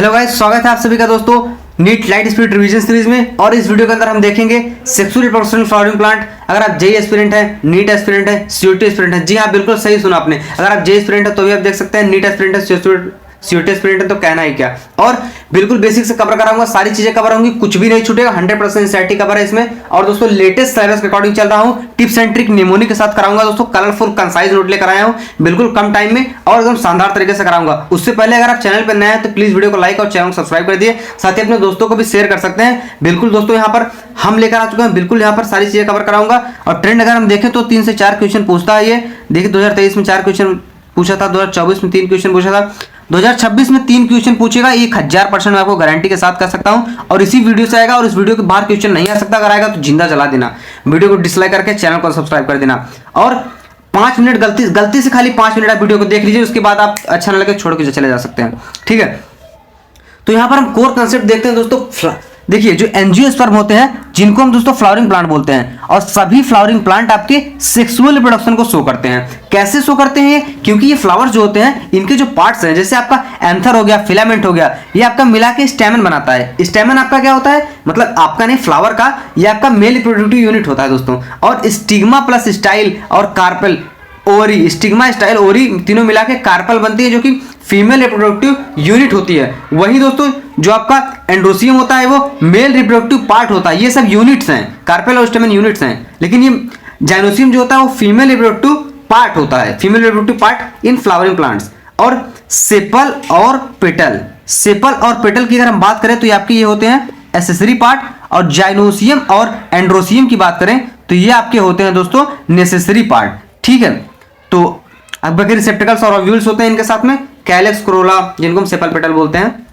Hello guys, स्वागत है आप सभी का दोस्तों NEET light speed revision series में। और इस वीडियो के अंदर हम देखेंगे सेक्सुअल रिप्रोडक्शन फ्लावरिंग प्लांट। अगर आप जेई एस्पिरेंट है, नीट एस्पिरेंट है, सीयूटी एस्पिरेंट है, जी हाँ बिल्कुल सही सुना आपने। अगर आप जेई एस्पिरेंट है तो भी आप देख सकते हैं, नीट एस्पिरेंट है, सीयूटी एस्पिरेंट है तो कहना ही क्या। और बिल्कुल बेसिक से कवर कराऊंगा, सारी चीजें कवर होंगी, कुछ भी नहीं छूटेगा, 100% एनसीईआरटी कवर है इसमें। और दोस्तों लेटेस्ट सिलेबस के अकॉर्डिंग चल रहा हूं, टिप्स एंड ट्रिक निमोनी के साथ कराऊंगा दोस्तों। कलरफुल कंसाइज नोट लेकर आया हूं, बिल्कुल कम टाइम में और एकदम शानदार तरीके से कराऊंगा। उससे पहले अगर आप चैनल पर नए हैं तो प्लीज वीडियो को लाइक और चैनल को सब्सक्राइब कर दिए, साथ ही अपने दोस्तों को भी शेयर कर सकते हैं। बिल्कुल दोस्तों यहाँ पर हम लेकर आ चुके हैं, बिल्कुल यहाँ पर सारी चीजें कवर कराऊंगा। और ट्रेंड अगर हम देखें तो 3 से 4 क्वेश्चन पूछता है ये। देखिए 2023 में 4 क्वेश्चन पूछा था, 2024 में 3 क्वेश्चन पूछा था, 2026 में 3 क्वेश्चन पूछेगा। 1000% मैं आपको गारंटी के साथ कह सकता हूं। और इसी वीडियो से आएगा, और इस वीडियो के बाहर क्वेश्चन नहीं आ सकता। अगर आएगा तो जिंदा जला देना, वीडियो को डिसलाइक करके चैनल को सब्सक्राइब कर देना। और 5 मिनट गलती से खाली 5 मिनट आप वीडियो को देख लीजिए, उसके बाद आप अच्छा ना लगे छोड़ के चले जा सकते हैं, ठीक है। तो यहां पर हम कोर कंसेप्ट देखते हैं दोस्तों। देखिए जो एंजियोस्पर्म होते हैं, जिनको हम दोस्तों फ्लावरिंग प्लांट बोलते हैं, और सभी फ्लावरिंग प्लांट आपके सेक्सुअल रिप्रोडक्शन को शो करते हैं। कैसे शो करते हैं? क्योंकि ये फ्लावर्स जो होते हैं, इनके जो पार्ट्स हैं, जैसे आपका एंथर हो गया, फिलामेंट हो गया, ये आपका मिला के स्टेमन बनाता है। स्टेमन आपका क्या होता है, मतलब आपका नहीं फ्लावर का, ये आपका मेल रिप्रोडक्टिव यूनिट होता है दोस्तों। और स्टिग्मा प्लस स्टाइल और carpel ovary, stigma style ovary तीनों मिला के कार्पल बनती है, जो कि फीमेल रिप्रोडक्टिव यूनिट होती है। वही दोस्तों जो आपका एंड्रोसियम होता है वो मेल रिप्रोडक्टिव पार्ट होता है। ये सब यूनिट्स हैं, कार्पेल और स्टेमन यूनिट्स हैं, लेकिन ये जाइनोसियम जो होता है वो फीमेल रिप्रोडक्टिव पार्ट होता है, female reproductive part in flowering plants. और सेपल और पेटल, सेपल और पेटल की अगर हम बात करें तो ये आपके ये होते हैं एसेसरी पार्ट, और जाइनोसियम और एंड्रोसियम की बात करें तो ये आपके होते हैं दोस्तों नेसेसरी पार्ट, ठीक है। तो अब बाकी रिसेप्टिकल्स और ओव्यूल्स होते हैं इनके साथ में, कैलेक्स, कोरोला, जिनको हम सेपल पेटल बोलते हैं।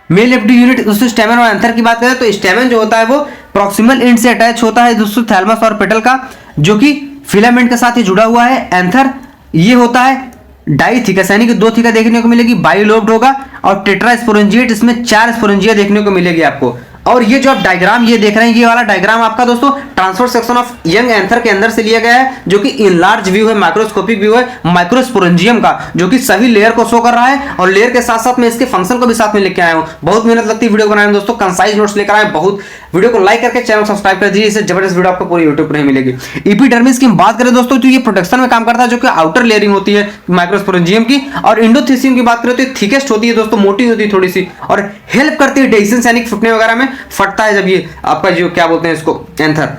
मेल रिप्रोडक्टिव यूनिट दोस्तों स्टेमन और एंथर की बात करें तो स्टेमन जो होता है वो प्रॉक्सिमल एंड से अटैच होता है दोस्तों थैलमस और पेटल का, जो कि फिलामेंट के साथ ही जुड़ा हुआ है। एंथर ये होता है डाइथिकस, यानी कि 2 थीका देखने को मिलेगी, बाइलोब्ड होगा। और टेट्रास्पोरेंजिएट, इसमें 4 स्पोरेंजिया देखने को मिलेगी आपको। और ये जो आप डायग्राम ये देख रहे हैं, ये वाला डायग्राम आपका दोस्तों transfer section of young anther के अंदर से लिया गया है, जो कि इनलार्ज व्यू है, माइक्रोस्कोपिक व्यू है माइक्रोस्पोरेंजियम का, जो कि सभी लेयर को शो कर रहा है। और लेयर के साथ साथ मैं इसके फंक्शन को भी साथ में लेके आया हूं। बहुत मेहनत लगती है वीडियो बनाने में दोस्तों, कंसाइज नोट्स लेकर आए बहुत। वीडियो को लाइक करके चैनल सब्सक्राइब कर दीजिए, इससे जबरदस्त वीडियो आपको पूरी यूट्यूब पर नहीं मिलेगी। एपिडर्मिस की बात करें दोस्तों तो ये प्रोटेक्शन में काम करता है, जो कि आउटर लेयरिंग होती है माइक्रोस्पोरेंजियम की। और इंडोथीसियम की बात करें तो थिकेस्ट होती है दोस्तों, मोटी होती है थोड़ी सी, और हेल्प करती है डेहिसन, यानी फुटने वगैरह में फटता है जब ये आपका जो क्या बोलते हैं इसको एंथर।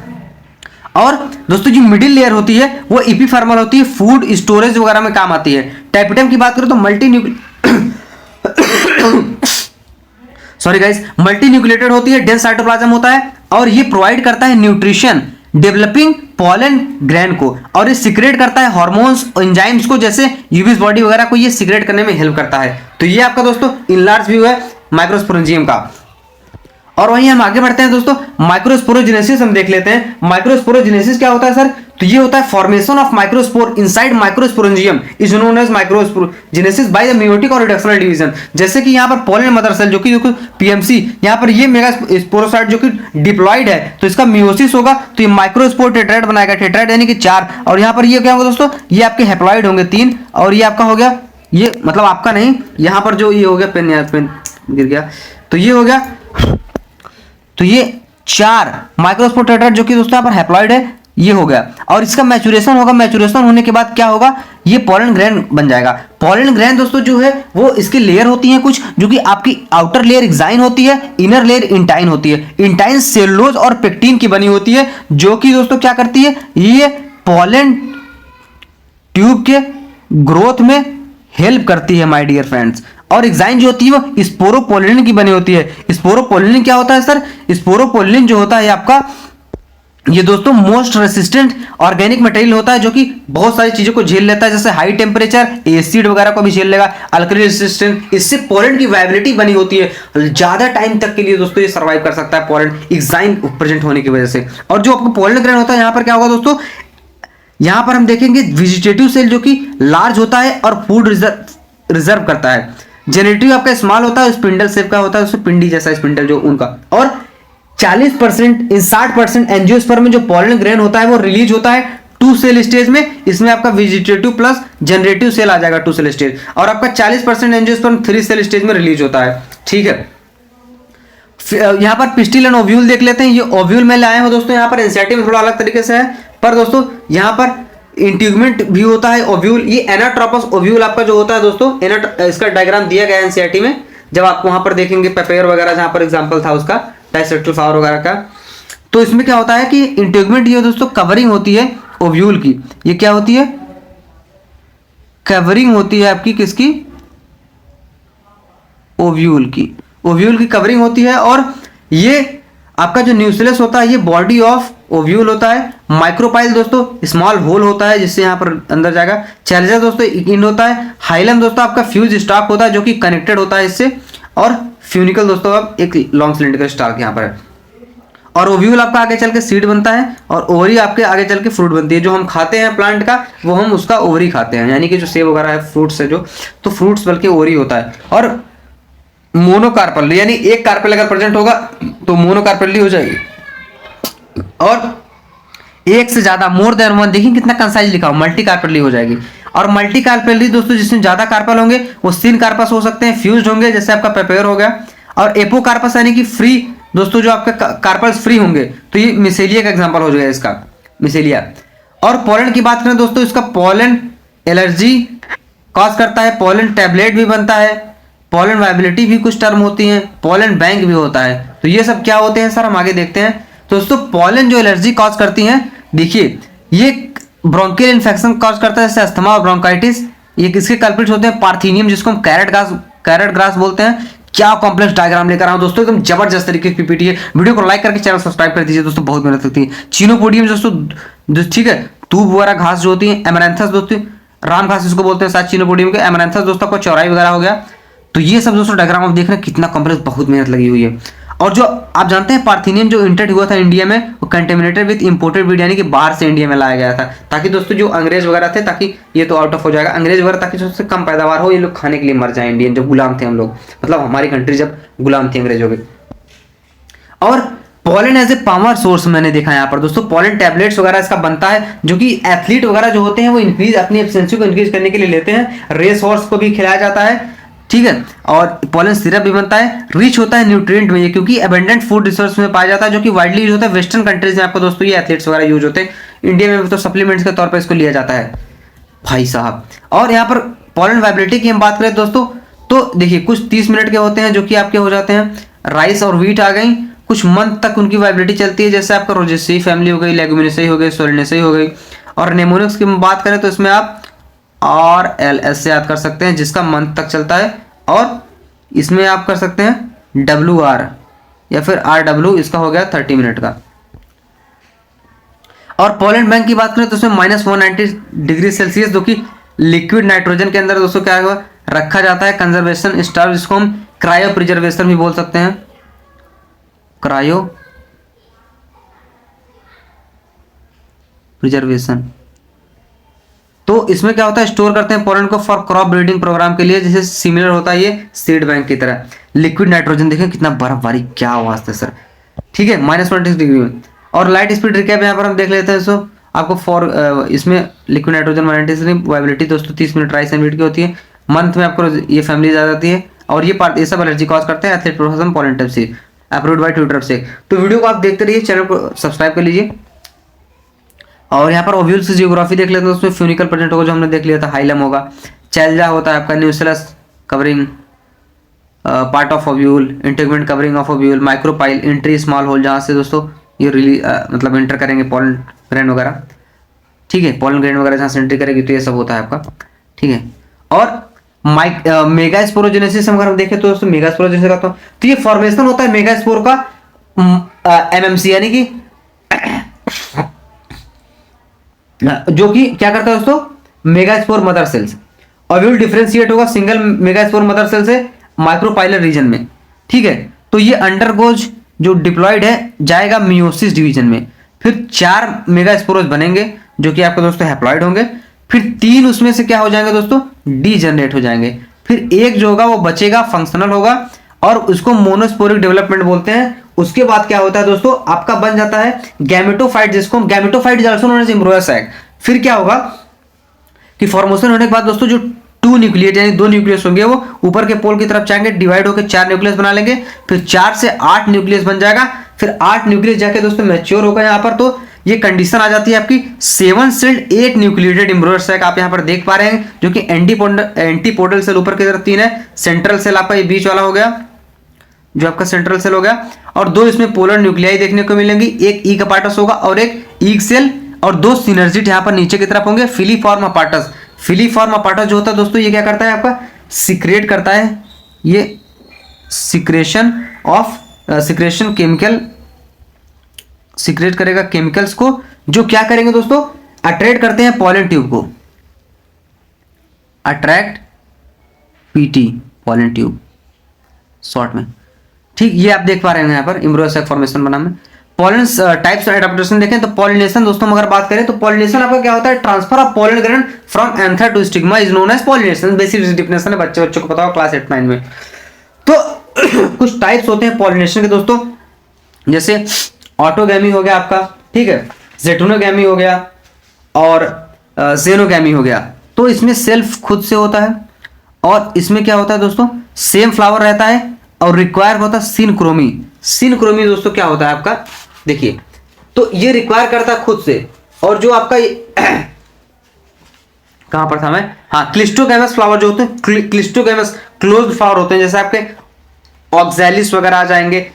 और दोस्तों जो मिडिल लेयर होती है वो एपिफर्मल होती है, फूड स्टोरेज वगैरह में काम आती है। टाइपिटम की बात करें तो मल्टी न्यूक्लिएटेड होती है, डेंस साइटोप्लाज्म होता है, और ये प्रोवाइड करता है न्यूट्रिशन डेवलपिंग पॉलन ग्रैंड को, और ये सीक्रेट करता है हार्मोन्स, एंजाइम्स को, जैसे यूविस बॉडी वगैरह को ये सीक्रेट करने में हेल्प करता है। तो ये आपका दोस्तों इनलार्ज व्यू है माइक्रोस्पोरेंजियम का। और वहीं हम आगे बढ़ते हैं दोस्तों, माइक्रोस्पोरोजेनेसिस हम देख लेते हैं। माइक्रोस्पोरोजेनेसिस क्या होता है सर? तो ये होता है formation of microspore inside microsporangium is known as microsporogenesis by the meiotic और रिडक्शनल डिवीजन। जैसे कि यहाँ पर पॉलन मदर सेल जो कि पीएमसी, यहाँ पर ये मेगा स्पोरोसाइट जो कि डिप्लॉयड है, तो इसका मियोसिस होगा, तो ये माइक्रोस्पोर टेट्राइड बनाएगा, टेट्राइड यानी कि 4। और यहाँ पर ये क्या होगा दोस्तों, ये आपके हैप्लॉइड होंगे 3, और ये आपका हो गया, ये मतलब आपका नहीं, यहाँ पर जो ये हो गया पेन गिर गया, तो ये हो गया, तो ये 4 माइक्रोस्पोर टेट्राइड जो कि दोस्तों यहाँ पर हैप्लॉइड है, ये हो गया। और इसका मैचुरेशन होगा, मैचुरेशन होने के बाद क्या होगा, ये पॉलन ग्रैन बन जाएगा। पॉलन ग्रैन दोस्तों जो है वो इसकी लेयर होती है कुछ, जो कि आपकी आउटर लेयर एक्साइन होती है, इनर लेयर इंटाइन होती है। इंटाइन सेलुलोज और पेक्टिन की बनी होती है, जो कि दोस्तों क्या करती है, ये पॉलन ट्यूब के ग्रोथ में हेल्प करती है माय डियर फ्रेंड्स। और एक्साइन जो होती है वो स्पोरोपोलिन की बनी होती है। स्पोरोपोलिन क्या होता है सर? स्पोरोपोलिन जो होता है आपका, ये दोस्तों मोस्ट रेसिस्टेंट ऑर्गेनिक मटेरियल होता है, जो कि बहुत सारी चीजों को झेल लेता है, जैसे हाई टेम्परेचर, एसिड वगैरह को भी झेल लेगा, अल्कली रेसिस्टेंट। इससे पोलन की वायबिलिटी बनी होती है, ज्यादा टाइम तक के लिए दोस्तों ये सर्वाइव कर सकता है पोलन एक्साइन प्रेजेंट होने की वजह से। और जो आपको पोलन ग्रैन होता है, यहाँ पर क्या होगा दोस्तों, यहाँ पर हम देखेंगे वेजिटेटिव सेल जो कि लार्ज होता है और फूड रिजर्व करता है। जेनेटिव आपका स्मॉल होता है, स्पिंडल शेप का होता है, उससे पिंडी जैसा स्पिंडल जो उनका। और 40% इन 60% एंजियोस्पर्म में जो पॉलन ग्रेन होता है वो रिलीज होता है 2 सेल स्टेज में इसमें आपका वेजिटेटिव प्लस जनरेटिव सेल आ जाएगा 2 सेल स्टेज, और आपका 40% एंजियोस्पर्म 3 सेल स्टेज में रिलीज होता है। ठीक है, यहाँ पर पिस्टिल एंड ओव्यूल देख लेते हैं। ये ओव्यूल में लाए हो दोस्तों, यहाँ पर एनसीईआरटी में थोड़ा अलग तरीके से है, पर दोस्तों यहाँ पर इंट्यूगमेंट भी होता है ओव्यूल। ये एनाट्रोपस ओव्यूल आपका जो होता है दोस्तों, इसका डायग्राम दिया गया है एनसीईआरटी में, जब आप वहां पर देखेंगे पेपेयर वगैरह जहां पर एग्जांपल था उसका डाइसेक्टल फ्लावर वगैरह का। तो इसमें क्या होता है कि इंट्यूगमेंट ये दोस्तों कवरिंग होती है ओव्यूल की। ये क्या होती है? कवरिंग होती है आपकी किसकी? ओव्यूल की। ओव्यूल की कवरिंग होती है, और ये आपका जो न्यूक्लियस होता है ये बॉडी ऑफ ओव्यूल होता है। माइक्रोपाइल दोस्तों स्मॉल होल होता है जिससे यहाँ पर अंदर जाएगा। चैलिजा दोस्तों इंड होता है। हाइलम दोस्तों आपका फ्यूज स्टॉक होता है जो कि कनेक्टेड होता है इससे, और फ्यूनिकल दोस्तों अब एक लॉन्ग सिलेंडर स्टॉक यहाँ पर है। और ओव्यूल आपका आगे चल के सीड बनता है, और ओवरी आपके आगे चल के फ्रूट बनती है। जो हम खाते हैं प्लांट का वो हम उसका ओवरी खाते हैं, यानी कि जो सेब वगैरह है फ्रूट्स है जो, तो फ्रूट्स बल्कि ओवरी होता है। और मोनोकार्पल यानी एक कार्पेल अगर प्रेजेंट होगा तो मोनोकार्पेली हो जाएगी, और एक से ज्यादा मोर देन वन, देखिए कितना कंसाइज लिखा हो, मल्टी कार्पेली हो जाएगी। और मल्टी कार्पेली दोस्तों जिसमें ज्यादा कार्पल होंगे वो सीन कार्पस हो सकते हैं, फ्यूज्ड होंगे, जैसे आपका पेपेयर हो गया। और एपोकार्पस यानी कि फ्री दोस्तों, जो आपका कार्पल्स फ्री होंगे, तो ये मिसेलिया का एग्जांपल हो जाएगा इसका, मिसेलिया। और पोलन की बात करें दोस्तों, इसका पोलन एलर्जी कॉज करता है, पोलन टैबलेट भी बनता है, पोलन वायबिलिटी भी कुछ टर्म होती है, पोलन बैंक भी होता है। तो ये सब क्या होते हैं सर, हम आगे देखते हैं। तो दोस्तों पोलन जो एलर्जी कॉज करती हैं, देखिए ये ब्रोंकियल इन्फेक्शन कॉज करता है, जैसे अस्थमा और ब्रोंकाइटिस। ये किसके कल्प्रिट्स होते हैं? पार्थिनियम, जिसको हम कैरेट ग्रास बोलते हैं। क्या कॉम्प्लेक्स डायग्राम लेकर आऊं दोस्तों, एकदम जबरदस्त तरीके की पीपीटी है। वीडियो को लाइक करके चैनल सब्सक्राइब कर दीजिए दोस्तों, बहुत मेहनत लगती है। चीनोपोडियम दोस्तों, ठीक है, तूब वगैरह घास जो होती है, एमरैंथस दोस्तों, राम घास इसको बोलते हैं साथ चीनोपोडियम के। एमरैंथस दोस्तों को चौराई वगैरह हो गया। तो ये सब दोस्तों डायग्राम आप देख रहे हैं कितना कॉम्प्लेक्स, बहुत मेहनत लगी हुई है। और जो आप जानते हैं पार्थिनियम जो इंटेड हुआ था इंडिया में, वो कंटेमिनेटेड विद इंपोर्टेड वीड, यानी कि बाहर से इंडिया में लाया गया था, ताकि दोस्तों जो अंग्रेज वगैरह थे, ताकि ये तो आउट ऑफ हो जाएगा अंग्रेज वगैरह, ताकि सबसे कम पैदावार हो, ये लोग खाने के लिए मर जाए इंडियन, जो गुलाम थे हम लोग, मतलब हमारी कंट्री जब गुलाम थी अंग्रेजों के। और pollen as a power source मैंने देखा यहाँ पर दोस्तों, पोलन टैबलेट्स वगैरह इसका बनता है, जो कि एथलीट वगैरह जो होते हैं वो इंक्रीज अपनी एफिशिएंसी को इंक्रीज करने के लिए लेते हैं। रेस हॉर्स को भी खिलाया जाता है, ठीक है। और पोलन सिरप भी बनता है, रिच होता है न्यूट्रिएंट में ये, क्योंकि एबंडेंट फूड रिसोर्स में पाया जाता है, जो कि वाइडली यूज होता है वेस्टर्न कंट्रीज में आपको दोस्तों, ये एथलीट्स वगैरह यूज होते हैं। इंडिया में तो सप्लीमेंट्स के तौर पर इसको लिया जाता है भाई साहब। और यहाँ पर पोलन वायबिलिटी की हम बात करें दोस्तों, तो देखिए कुछ 30 मिनट के होते हैं जो कि आपके हो जाते हैं। राइस और व्हीट आ गई, कुछ मंथ तक उनकी वायबिलिटी चलती है, जैसे आपका रोजेसी फैमिली हो गई, लेगुमिनेसी हो गई, सोलेनेसी हो गई। और नेमोनिक्स की बात करें तो इसमें आप RLS से याद कर सकते हैं, जिसका मंथ तक चलता है। और इसमें आप कर सकते हैं WR या फिर RW, इसका हो गया 30 मिनट का। और पोलन बैंक की बात करें तो उसमें -190 डिग्री सेल्सियस, जो कि लिक्विड नाइट्रोजन के अंदर दोस्तों क्या हुआ रखा जाता है, कंजर्वेशन स्टार, जिसको हम क्रायो प्रिजर्वेशन भी बोल सकते हैं, क्रायो प्रिजर्वेशन। तो इसमें क्या होता है, स्टोर करते हैं पोलन को फॉर क्रॉप ब्रीडिंग प्रोग्राम के लिए, जैसे सिमिलर होता है ये सीड बैंक की तरह। लिक्विड नाइट्रोजन देखें कितना बर्फबारी, क्या आवाज है सर, ठीक है, -20 डिग्री में। और लाइट स्पीड रिकैप यहाँ पर हम देख लेते हैं। सो आपको फॉर इसमें लिक्विड नाइट्रोजन 193, वायबिलिटी दोस्तों 30 मिनट राइस एंड व्हीट की होती है। मंथ में आपको ये फैमिली आ जाती है, और ये सब एलर्जी कॉज करते हैं एथलीट प्रोफेशन पोलन टाइप से, अप्रूव्ड बाय ट्यूटर से। तो वीडियो को आप देखते रहिए, चैनल को सब्सक्राइब कर लीजिए। और यहाँ पर ओव्यूल्स की जियोग्राफी देख लेते हैं, उसमें फ्यूनिकल प्रेजेंट होगा, जो हमने देख लिया था, हाइलम होगा, चैलिजा होता है आपका, nucleus covering part of ovule, integument covering of ovule, micropyle, entry small hole, जहाँ से दोस्तों ये रिलीज मतलब एंटर करेंगे पोलन ग्रेन वगैरह, ठीक है, पोलन ग्रेन वगैरह जहाँ से एंट्री करेगी, तो ये सब होता है आपका, ठीक है। और मेगास्पोरोजेनेसिस हम देखें तो दोस्तों मेगास्पोरोजेनेसिस का तो ये फॉर्मेशन होता है मेगास्पोर का MMC, यानी कि जो कि क्या करता है दोस्तों, megaspore mother cells. Ovule differentiate होगा सिंगल मेगास्पोर मदर सेल से माइक्रोपाइलर रीजन में, ठीक है। तो ये अंडरगोज जो डिप्लॉयड है जाएगा मियोसिस डिवीजन में, फिर 4 मेगास्पोरोज बनेंगे जो कि आपके दोस्तों हैप्लॉइड होंगे, फिर 3 उसमें से क्या हो जाएंगे दोस्तों, डीजनरेट हो जाएंगे, फिर एक जो होगा वो बचेगा, फंक्शनल होगा, और उसको मोनोस्पोरिक डेवलपमेंट बोलते हैं। उसके बाद क्या होता है दोस्तों, आपका बन जाता है गैमेटोफाइट, जिसको हम gametophyte is also known as embryo sac, फिर क्या होगा कि फॉर्मेशन होने के बाद दोस्तों जो 2 न्यूक्लियस यानी 2 न्यूक्लियस होंगे वो ऊपर के पोल की तरफ जाएंगे, डिवाइड होकर 4 न्यूक्लियस बना लेंगे, फिर 4 से 8 न्यूक्लियस बन जाएगा, फिर 8 न्यूक्लियस जाके दोस्तों मैच्योर होगा यहाँ पर। तो ये कंडीशन आ जाती है आपकी 7 सेल्ड 8 न्यूक्लिएटेड एम्ब्रियो सैक आप यहाँ पर देख पा रहे हैं, जो कि एंटीपोडल सेल ऊपर की तरफ 3 है, सेंट्रल सेल आपका ये बीच वाला हो गया जो आपका सेंट्रल सेल हो गया, और 2 इसमें पोलर न्यूक्लियाई देखने को मिलेंगी, एक ई अपार्टस होगा और एक ईग सेल, और 2 सिनर्जिड यहाँ पर नीचे की तरफ होंगे, फिलीफॉर्म अपार्टस। फिलीफॉर्म अपार्टस जो होता है दोस्तों ये क्या करता है आपका सिक्रेट करता है, ये सिक्रेशन केमिकल सिक्रेट करेगा केमिकल्स को, जो क्या करेंगे दोस्तों अट्रैक्ट करते हैं पॉलन ट्यूब को, attract PT pollen tube short में, ठीक। ये आप देख पा रहे हैं यहाँ पर एम्ब्रियो सैक फॉर्मेशन बना में। पॉलन टाइप्स ऑफ एडाप्टेशन देखें तो पॉलिनेशन दोस्तों अगर बात करें तो पॉलिनेशन आपका क्या होता है, transfer of pollen grain from anther to stigma is known as pollination. Basic definition है, बच्चों को पता हो क्लास 8-9 में। तो कुछ टाइप्स होते हैं पॉलिनेशन के दोस्तों, जैसे ऑटोगैमी हो गया आपका, ठीक है, जेटोनोगैमी हो गया और जेनोगैमी हो गया। तो इसमें सेल्फ खुद से होता है, और इसमें क्या होता है दोस्तों सेम फ्लावर रहता है, और रिक्वायर होता है सिनक्रोमी। सिनक्रोमी दोस्तों क्या होता है आपका देखिए, तो ये रिक्वायर करता है खुद से, और जो आपका कहां पर था मैं, हाँ, क्लिस्टोगैमस फ्लावर जो होते हैं, क्लिस्टोगैमस क्लोज्ड फ्लावर होते हैं, जैसे आपके ऑक्सैलिस वगैरह आ जाएंगे,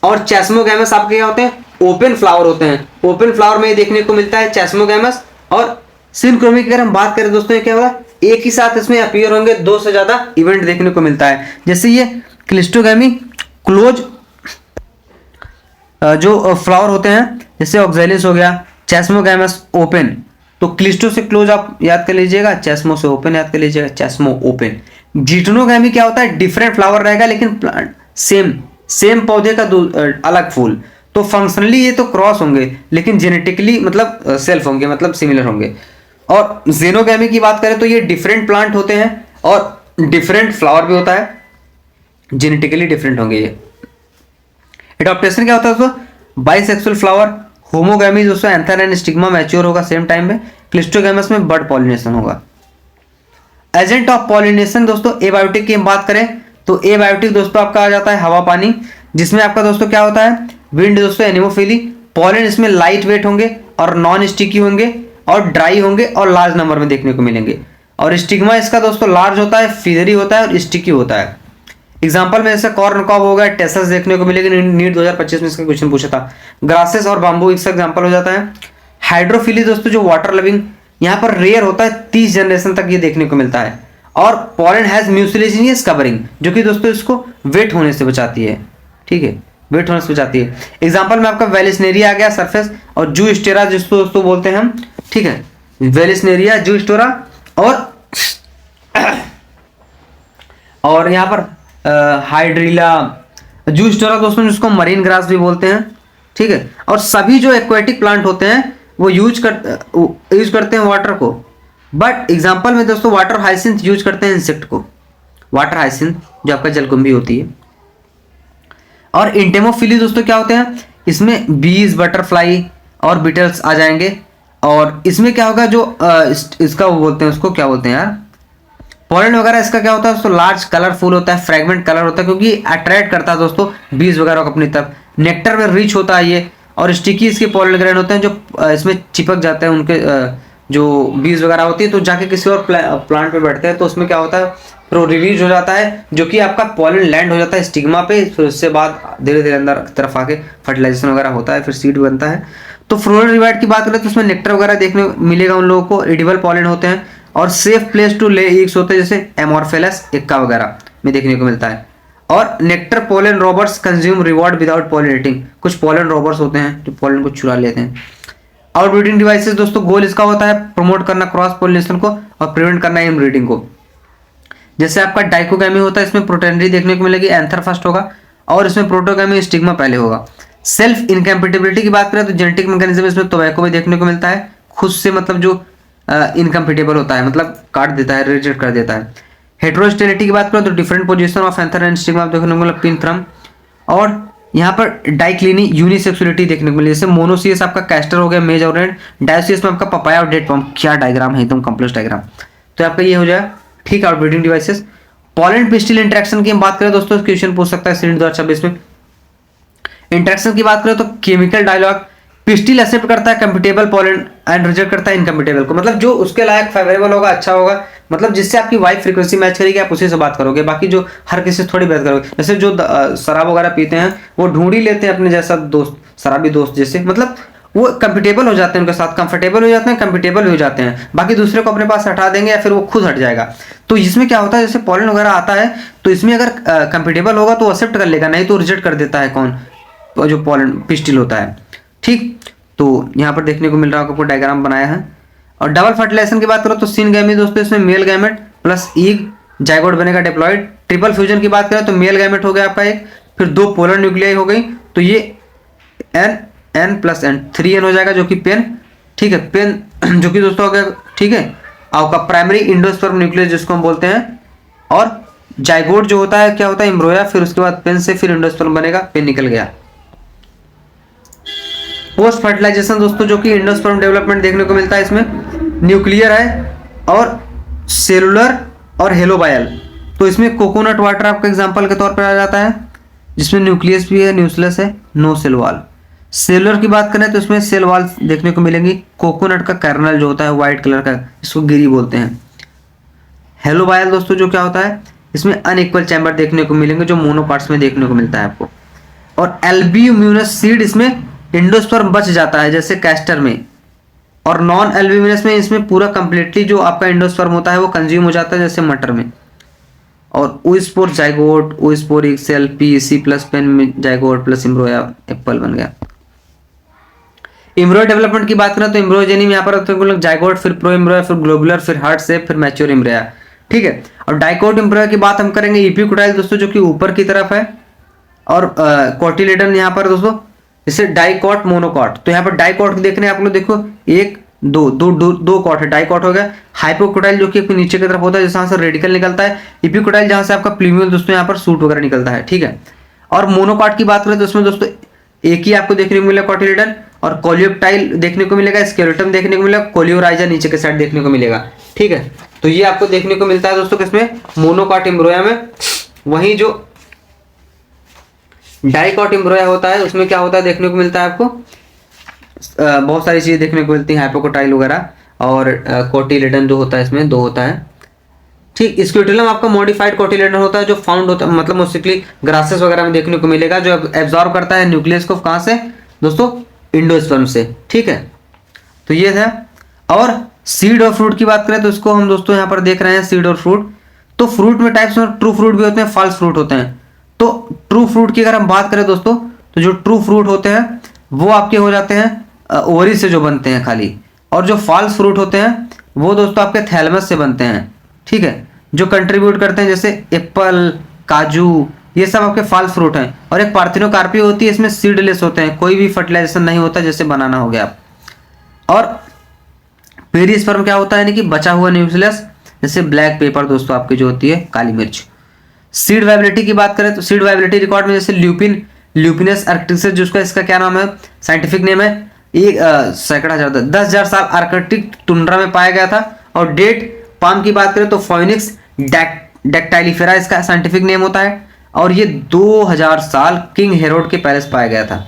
और चेस्मोगैमस आपके क्या होते हैं ओपन फ्लावर होते हैं। ओपन फ्लावर में ये देखने को मिलता है चेस्मोगैमस। और सिनक्रोमी की अगर हम बात करें दोस्तों ये क्या होगा, एक ही साथ इसमें अपीयर होंगे 2 से ज्यादा इवेंट देखने को मिलता है, जैसे ये क्लिस्टोगैमी क्लोज जो फ्लावर होते हैं, जैसे ऑक्सैलिस हो गया, चेस्मोगैमस ओपन, तो क्लिस्टो से क्लोज आप याद कर लीजिएगा, चेस्मो से ओपन याद कर लीजिएगा, चेस्मो ओपन। जिटोनोगैमी क्या होता है, डिफरेंट फ्लावर रहेगा लेकिन सेम पौधे का अलग फूल, तो फंक्शनली ये तो क्रॉस होंगे लेकिन जेनेटिकली मतलब सेल्फ होंगे, मतलब सिमिलर होंगे। और जेनोगैमी की बात करें तो ये डिफरेंट प्लांट होते हैं और डिफरेंट फ्लावर भी होता है, जेनेटिकली डिफरेंट होंगे ये। एडॉप्टेशन क्या होता है दोस्तों, बाइसेक्सुअल फ्लावर। होमोगैमी दोस्तों एंथर एंड स्टिग्मा मैच्योर होगा सेम टाइम में। क्लिस्टोगैमस में बर्ड पॉलिनेशन होगा। एजेंट ऑफ पॉलिनेशन दोस्तों एबायोटिक की हम बात करें तो एबायोटिक दोस्तों आपका आ जाता है हवा पानी, जिसमें आपका दोस्तों क्या होता है विंड दोस्तों एनिमोफिली। पॉलन इसमें लाइट वेट होंगे और नॉन स्टिकी होंगे और ड्राई होंगे और लार्ज नंबर में देखने को मिलेंगे। और स्टिग्मा इसका दोस्तों लार्ज होता है, फीदरी होता है और स्टिकी होता है। एग्जाम्पल में जैसे कॉर्न कॉब होगा, टेसस देखने को मिलेगी, नीट 2025 में इसका क्वेश्चन पूछा था। ग्रासेस और बाम्बू इसका एग्जाम्पल हो जाता है। हाइड्रोफिली दोस्तों जो वाटर लविंग यहाँ पर रेयर होता है, 30 जनरेशन तक ये देखने को मिलता है। और पॉलन हैज म्यूसिलेजिनियस कवरिंग जो कि दोस्तों इसको वेट होने से बचाती है, ठीक है, वेट होने से बचाती है। एग्जाम्पल में आपका वेलिसनेरिया आ गया सरफेस, और जू स्टेरा जिसको दोस्तों बोलते हैं हम, ठीक है, वेलिसनेरिया जू स्टोरा। और यहाँ पर हाइड्रिला जू स्टोरा दोस्तों जिसको मरीन ग्रास भी बोलते हैं, ठीक है। और सभी जो एक्वेटिक प्लांट होते हैं वो यूज करते हैं वाटर को, बट एग्जाम्पल में दोस्तों वाटर हाइसिंथ यूज करते हैं इंसेक्ट को, वाटर हाइसिंथ जो आपका जलकुंभी होती है। और इंटेमोफिली दोस्तों क्या होते हैं, इसमें बीज, बटरफ्लाई और बीटल्स आ जाएंगे। और इसमें क्या होगा जो इसका वो बोलते हैं, उसको क्या बोलते हैं यार, पॉलन वगैरह, इसका क्या होता है दोस्तों लार्ज कलरफुल होता है, फ्रेगमेंट कलर होता है क्योंकि अट्रैक्ट करता है दोस्तों बीज वगैरह को अपनी तरफ। नेक्टर में रिच होता है ये, और स्टिकी इसके पॉलन ग्रेन होते हैं जो इसमें चिपक जाते हैं, उनके जो बीज वगैरह होती है तो जाके किसी और प्लांट पे बैठते हैं, तो उसमें क्या होता है फिर वो रिलीज हो जाता है, जो कि आपका पॉलन लैंड हो जाता है स्टिग्मा पे, फिर उससे बाद धीरे धीरे अंदर की तरफ आके फर्टिलाइजेशन वगैरह होता है, फिर सीड बनता है। तो फ्लोरल रिवाइट की बात करें तो उसमें नेक्टर वगैरह देखने मिलेगा उन लोगों को, एडिबल पॉलन होते हैं और safe place to lay eggs होते हैं, जैसे एमोर्फेलस एक्का वगैरह में देखने को मिलता है। और nectar pollen robbers consume reward without pollinating, कुछ पोलन रॉबर्स होते हैं जो पोलन को चुरा लेते हैं। आउटब्रीडिंग डिवाइसेस दोस्तों गोल इसका होता है प्रमोट करना क्रॉस पोलिनेशन को और प्रिवेंट करना इनब्रीडिंग को। जैसे आपका डाइकोगैमी होता है, इसमें प्रोटेनरी देखने को मिलेगी, एंथर फर्स्ट होगा, और इसमें प्रोटोगैमी स्टिग्मा पहले होगा। सेल्फ इनकम्पेटिबिलिटी की बात करें तो जेनेटिक मैकेनिज्म इसमें टोबैको में देखने को मिलता है, खुद से मतलब जो इनकम्पेटेबल होता है, मतलब काट देता है, रिजेक्ट कर देता है। हेट्रोस्टेरिटी की बात करें तो different position of anther and stigma देखने को मिलेगा, पिन थ्रम। और यहाँ पर डाइक्लिनी यूनिसेक्सुअलिटी देखने को मिली, जैसे मोनोसियस आपका कैस्टर हो गया मेज और रेड, डायोसियस में आपका पपाया और डेट पॉम। क्या डायग्राम है, एकदम कॉम्प्लेक्स डायग्राम। तो आपका ये हो जाए ठीक है outbreeding devices. Pollen pistil interaction की हम बात करें दोस्तों, क्वेश्चन पूछ सकता है सीट 2026 में। इंटरेक्शन की बात करें तो केमिकल डायलॉग, पिस्टिल एक्सेप्ट करता है कंपेटेबल पॉलन एंड रिजेक्ट करता है इनकम्पेटेबल को, मतलब जो उसके लायक फेवरेबल होगा, अच्छा होगा, मतलब जिससे आपकी वाइब फ्रीक्वेंसी मैच करेगी आप उसी से बात करोगे, बाकी जो हर किसी से थोड़ी बात करोगे। जैसे जो शराब वगैरह पीते हैं वो ढूंढ ही लेते हैं अपने जैसा दोस्त, शराबी दोस्त जैसे, मतलब वो कंफर्टेबल हो जाते हैं उनके साथ, कंफर्टेबल हो जाते हैं, कंफर्टेबल हो जाते हैं, बाकी दूसरे को अपने पास हटा देंगे या फिर वो खुद हट जाएगा। तो इसमें क्या होता है, जैसे पॉलन वगैरह आता है तो इसमें अगर कंफर्टेबल होगा तो एक्सेप्ट कर लेगा, नहीं तो रिजेक्ट कर देता है कौन, जो पॉलन पिस्टिल होता है। ठीक, तो यहाँ पर देखने को मिल रहा है आपको डायग्राम बनाया है। और डबल फर्टिलाइजेशन की बात करो तो सिनगैमी दोस्तों, इसमें मेल गैमेट प्लस ईग जाइगोट बनेगा डिप्लॉयड। ट्रिपल फ्यूजन की बात करें तो मेल गैमेट हो गया आपका एक, फिर 2 पोलर न्यूक्लियाई हो गई, तो ये n प्लस n 3n हो जाएगा, जो कि पेन, ठीक है, पेन जो कि दोस्तों हो गया, ठीक है, आपका प्राइमरी इंडोस्पर्म न्यूक्लियस जिसको हम बोलते हैं। और जाइगोट जो होता है क्या होता है, एम्ब्रोया, फिर उसके बाद पेन से फिर इंडोस्पर्म बनेगा, पेन निकल गया। पोस्ट फर्टिलाइजेशन दोस्तों, जो कि इंडोस्पर्म डेवलपमेंट देखने को मिलता है, इसमें न्यूक्लियर है और सेलुलर और हेलोबायल। तो इसमें कोकोनट वाटर आपका एग्जांपल के तौर पर आ जाता है, जिसमें न्यूक्लियस भी है, न्यूक्लियस है, नो सेल वॉल। सेलुलर की बात करें तो इसमें सेल वॉल देखने को मिलेंगी। कोकोनट का कर्नल जो होता है व्हाइट कलर का, इसको गिरी बोलते हैं। हेलोबायल दोस्तों जो क्या होता है, इसमें अनइक्वल चैम्बर देखने को मिलेंगे, जो मोनोपार्ट्स में देखने को मिलता है आपको। और एल्ब्यूमिनस सीड इसमें इंडोस्पर्म बच जाता है जैसे कैस्टर में, और नॉन एल्ब्यूमिनस में इसमें पूरा कंप्लीटली जो आपका इंडोस्पर्म होता है वो कंज्यूम हो जाता है जैसे मटर में। और ओस्पोर जाइगोट, ओस्पोर एक सेल, पीसी प्लस पेन में जाइगोट प्लस एम्ब्रोया, एप्पल बन गया। एम्ब्रोया डेवलपमेंट की बात करें तो एम्ब्रोजेनी में यहाँ पर जाइगोट, फिर प्रो एम्ब्रोया, फिर ग्लोबुलर, फिर हार्ट शेप, फिर मैच्योर एम्ब्रोया, ठीक है। और डाइकोट एम्ब्रोया की बात हम करेंगे, इपिकोटाइल दोस्तों जो कि ऊपर की तरफ है, और कोटिलेडन यहाँ पर दोस्तों जैसे डाइकॉट मोनोकॉट। तो यहाँ पर डाइकॉट देख रहे हैं आप लोग, देखो 1 2 कॉट है, डाइकॉट हो गया। हाइपोकोटाइल जो कि नीचे की तरफ होता है, जहां से रेडिकल निकलता है। इपिकोटाइल जहां से आपका प्लूम्यूल दोस्तों यहाँ पर सूट वगैरह निकलता है, ठीक है। और मोनोकॉट की बात करें तो उसमें दोस्तों एक ही आपको देखने को मिलेगा कोटिलेडन, और कोलियोप्टाइल देखने को मिलेगा, स्केलेटन देखने को मिलेगा, कोलियोराइजा नीचे के साइड देखने को मिलेगा, ठीक है। तो ये आपको देखने को मिलता है दोस्तों किसमें, मोनोकॉट एम्ब्रोया में। वहीं जो डाइकॉट एम्ब्रोया होता है उसमें क्या होता है देखने को मिलता है आपको, बहुत सारी चीजें देखने को मिलती हैं, हाइपोकोटाइल वगैरह, और कोटिलेडन जो होता है इसमें 2 होता है, ठीक। स्क्यूटेलम आपका मॉडिफाइड कोटिलेडन होता है जो फाउंड होता है, मतलब मोस्टली ग्रासेस वगैरह में देखने को मिलेगा, जो एब्जॉर्ब करता है न्यूक्लियस को, कहाँ से दोस्तों, इंडोस्पर्म से, ठीक है। तो ये था। और सीड और फ्रूट की बात करें तो इसको हम दोस्तों यहाँ पर देख रहे हैं सीड और फ्रूट। तो फ्रूट में टाइप्स में ट्रू फ्रूट भी होते हैं, फॉल्स फ्रूट होते हैं। तो ट्रू फ्रूट की अगर हम बात करें दोस्तों, तो जो ट्रू फ्रूट होते हैं वो आपके हो जाते हैं ओवरी से जो बनते हैं खाली, और जो फॉल्स फ्रूट होते हैं वो दोस्तों आपके थैलमस से बनते हैं, ठीक है, जो कंट्रीब्यूट करते हैं, जैसे एप्पल, काजू, ये सब आपके फॉल्स फ्रूट हैं। और एक पार्थिनोकार्पी होती है, इसमें सीडलेस होते हैं, कोई भी फर्टिलाइजेशन नहीं होता, जैसे बनाना हो गया। और पेरिस्पर्म क्या होता है, यानी कि बचा हुआ न्यूक्लियस, जैसे ब्लैक पेपर दोस्तों आपकी जो होती है काली मिर्च। सीड वाइबिलिटी की बात करें तो सीड वाइबिलिटी रिकॉर्ड में जैसे ल्यूपिनस आर्कटिक्स, जिसका इसका क्या नाम है, साइंटिफिक नेम है, एक सैकड़ा हजार 10,000 साल आर्कटिक टुंड्रा में पाया गया था। और डेट पाम की बात करें तो फोइनिक्स डेक्टाइलिफेरा इसका साइंटिफिक नेम होता है, और ये 2000 साल किंग हेरोड के पैलेस पाया गया था।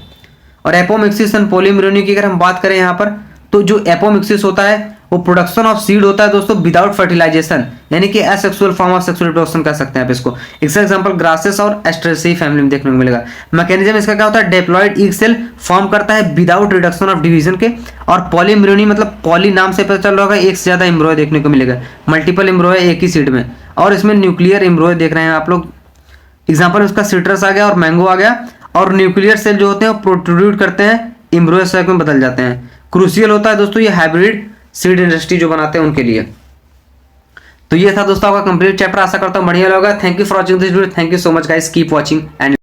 और एपोमिक्सिस एंड पॉलीमरोनी की अगर हम बात करें यहाँ पर, तो जो एपोमिक्सिस होता है वो प्रोडक्शन ऑफ सीड होता है दोस्तों विदाउट फर्टिलाइजेशन, यानी कि asexual form of sexual reproduction कर सकते हैं आप इसको। इसका एग्जांपल ग्रासेस और एस्ट्रेसी फैमिली में देखने को मिलेगा। मैकेनिज्म इसका क्या होता है, डिप्लॉयड ईग सेल फॉर्म करता है विदाउट रिडक्शन ऑफ डिवीजन के। और पॉलीम्ब्रियोनी मतलब पॉली नाम से पता चल रहा होगा, एक से ज्यादा एम्ब्रॉय देखने को मिलेगा, मल्टीपल एम्ब्रॉय एक ही सीड में। और इसमें न्यूक्लियर एम्ब्रॉय देख रहे हैं आप लोग, एग्जाम्पल उसका सिट्रस आ गया और मैंगो आ गया। और न्यूक्लियर सेल जो होते हैं वो प्रोट्रूड करते हैं, एम्ब्रॉय शेप में बदल जाते हैं। क्रूशियल होता है दोस्तों ये हाइब्रिड सीड इंडस्ट्री जो बनाते हैं उनके लिए। तो ये था दोस्तों आपका कंप्लीट चैप्टर, आशा करता हूँ बढ़िया लगा। Thank you for watching this video, thank you so much guys, keep watching and